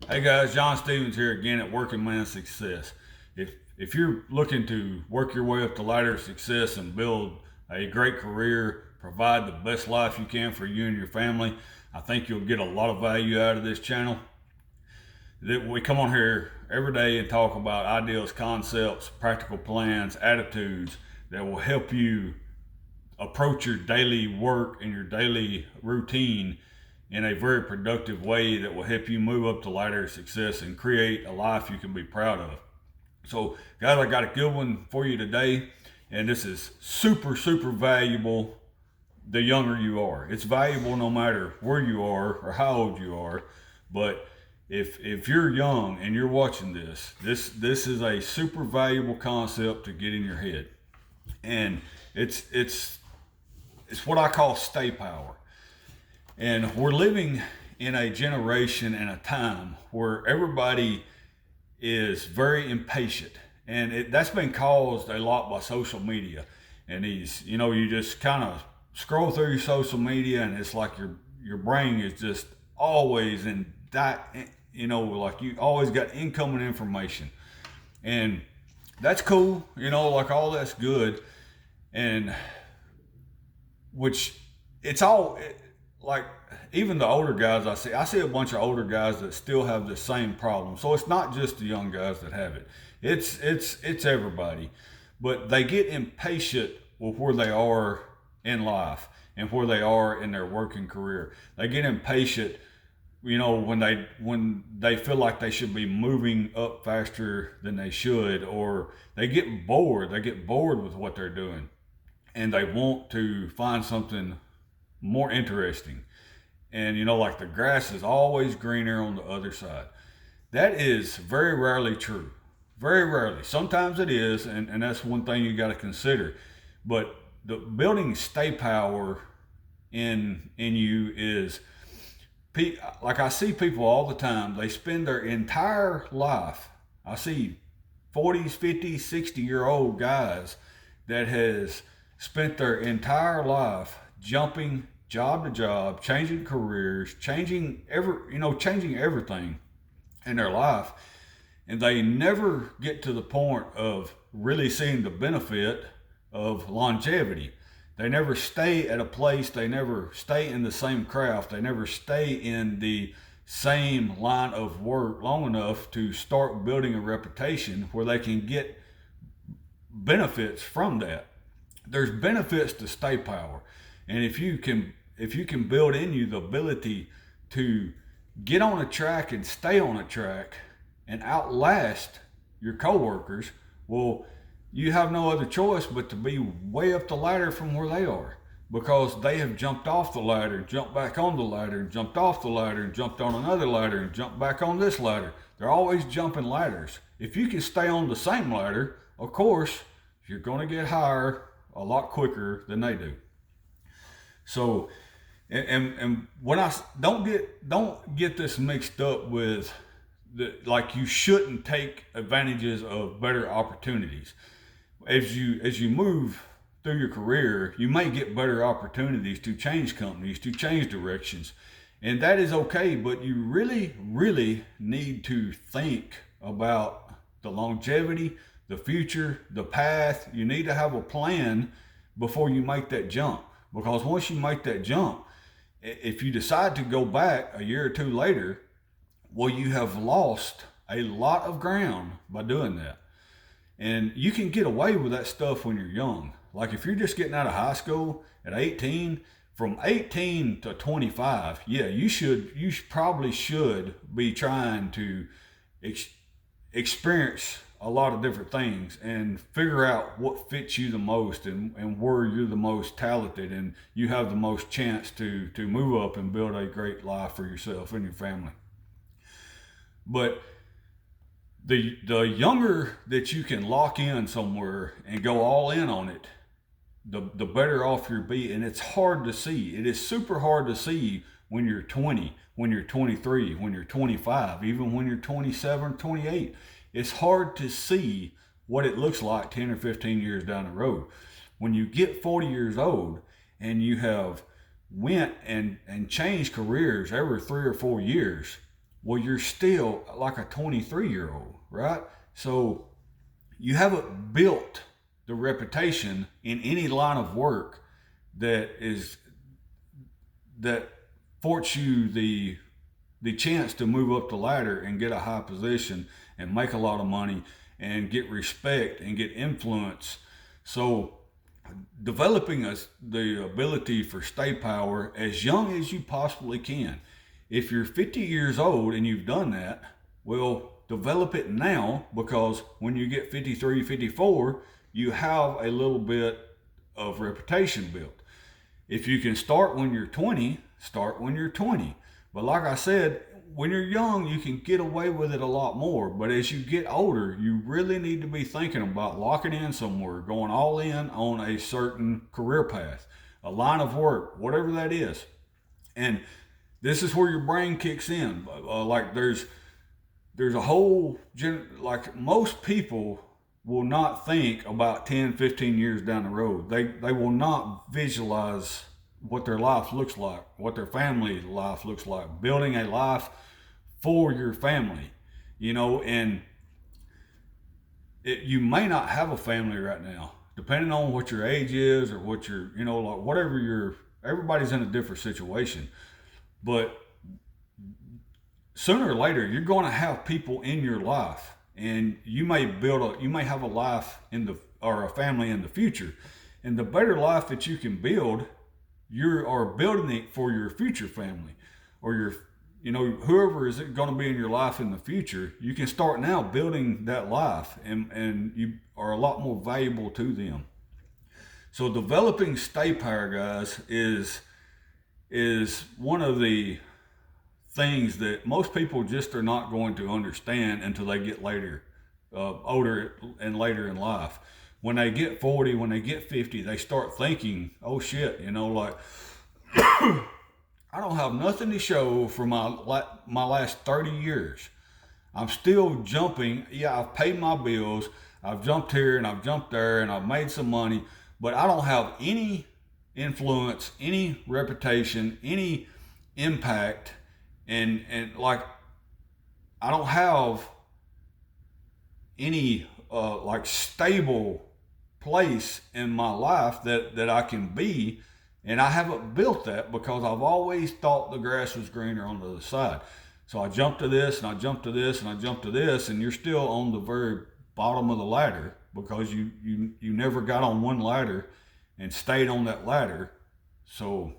Hey guys, John Stevens here again at Working Man Success. If you're looking to work your way up the ladder of success and build a great career, provide the best life you can for you and your family, I think you'll get a lot of value out of this channel. We come on here every day and talk about ideas, concepts, practical plans, attitudes that will help you approach your daily work and your daily routine in a very productive way that will help you move up the ladder of success and create a life you can be proud of. So, guys, I got a good one for you today, and this is super, super valuable the younger you are. It's valuable no matter where you are or how old you are, but if you're young and you're watching this is a super valuable concept to get in your head. And it's what I call stay power. And we're living in a generation and a time where everybody is very impatient. And that's been caused a lot by social media. And you just kind of scroll through your social media and it's like your brain is just always in that, like you always got incoming information. And that's cool, like all that's good. And which it's all like even the older guys I see a bunch of older guys that still have the same problem. So it's not just the young guys that have it. It's everybody. But they get impatient with where they are in life and where they are in their working career. They get impatient, when they feel like they should be moving up faster than they should, or they get bored. They get bored with what they're doing and they want to find something more interesting. And like the grass is always greener on the other side. That is very rarely true. Very rarely. Sometimes it is, and that's one thing you got to consider. But the building stay power in you is, like I see people all the time, they spend their entire life. I see 40s, 50s, 60-year-old guys that has spent their entire life jumping job to job, changing careers, changing everything in their life, and they never get to the point of really seeing the benefit of longevity. They never stay at a place, they never stay in the same craft, they never stay in the same line of work long enough to start building a reputation where they can get benefits from that. There's benefits to stay power. And if you can build in you the ability to get on a track and stay on a track and outlast your coworkers, well, you have no other choice but to be way up the ladder from where they are, because they have jumped off the ladder, jumped back on the ladder, jumped off the ladder, and jumped on another ladder, and jumped back on this ladder. They're always jumping ladders. If you can stay on the same ladder, of course, you're going to get higher a lot quicker than they do. So, and when I don't get this mixed up with like you shouldn't take advantages of better opportunities. As you move through your career, you may get better opportunities to change companies, to change directions, and that is okay. But you really, really need to think about the longevity, the future, the path. You need to have a plan before you make that jump, because once you make that jump, if you decide to go back a year or two later, well, you have lost a lot of ground by doing that. And you can get away with that stuff when you're young. Like if you're just getting out of high school at 18, from 18 to 25, yeah, probably should be trying to ex- experience a lot of different things and figure out what fits you the most, and where you're the most talented and you have the most chance to move up and build a great life for yourself and your family. But the younger that you can lock in somewhere and go all in on it, the better off you'll be. And it's hard to see. It is super hard to see when you're 20, when you're 23, when you're 25, even when you're 27, 28. It's hard to see what it looks like 10 or 15 years down the road. When you get 40 years old and you have went and changed careers every 3 or 4 years, well, you're still like a 23-year-old, right? So you haven't built the reputation in any line of work that affords you the chance to move up the ladder and get a high position and make a lot of money and get respect and get influence. So developing the ability for stay power as young as you possibly can. If you're 50 years old and you've done that, well, develop it now, because when you get 53, 54, you have a little bit of reputation built. If you can start when you're 20, start when you're 20. But like I said, when you're young, you can get away with it a lot more. But as you get older, you really need to be thinking about locking in somewhere, going all in on a certain career path, a line of work, whatever that is. And this is where your brain kicks in. Like there's a whole, like most people will not think about 10, 15 years down the road. They will not visualize what their life looks like, what their family life looks like, building a life for your family, and you may not have a family right now, depending on what your age is or what your, like whatever everybody's in a different situation. But sooner or later, you're going to have people in your life, and you may have a life or a family in the future. And the better life that you can build, you are building it for your future family, or whoever is going to be in your life in the future. You can start now building that life, and you are a lot more valuable to them. So developing stay power, guys, is one of the things that most people just are not going to understand until they get older and later in life. When they get 40, when they get 50, they start thinking, oh shit, like, I don't have nothing to show for my last 30 years. I'm still jumping. Yeah, I've paid my bills. I've jumped here and I've jumped there and I've made some money, but I don't have any influence, any reputation, any impact, and like, I don't have any like stable place in my life that I can be. And I haven't built that because I've always thought the grass was greener on the other side. So I jumped to this and I jumped to this and I jumped to this, and you're still on the very bottom of the ladder because you never got on one ladder and stayed on that ladder. So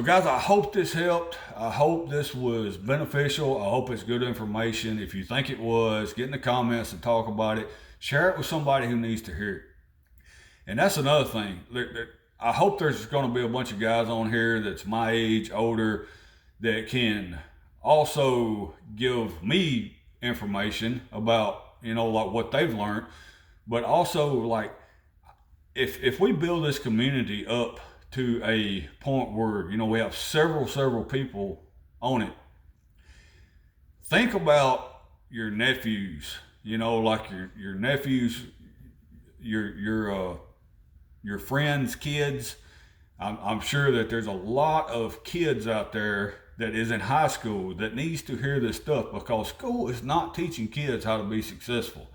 guys, I hope this helped. I hope this was beneficial. I hope it's good information. If you think it was, get in the comments and talk about it. Share it with somebody who needs to hear it. And that's another thing. I hope there's going to be a bunch of guys on here that's my age, older, that can also give me information about, like what they've learned. But also, like, if we build this community up to a point where, we have several people on it, think about your nephews, like your nephews, your friends' kids. I'm sure that there's a lot of kids out there that is in high school that needs to hear this stuff, because school is not teaching kids how to be successful.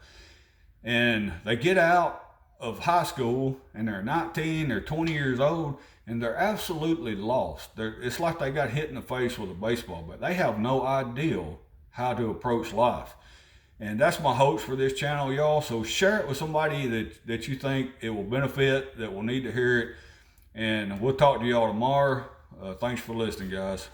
And they get out of high school and they're 19, they're 20 years old, and they're absolutely lost. It's like they got hit in the face with a baseball bat. They have no idea how to approach life. And that's my hopes for this channel, y'all. So share it with somebody that you think it will benefit, that will need to hear it. And we'll talk to y'all tomorrow. Thanks for listening, guys.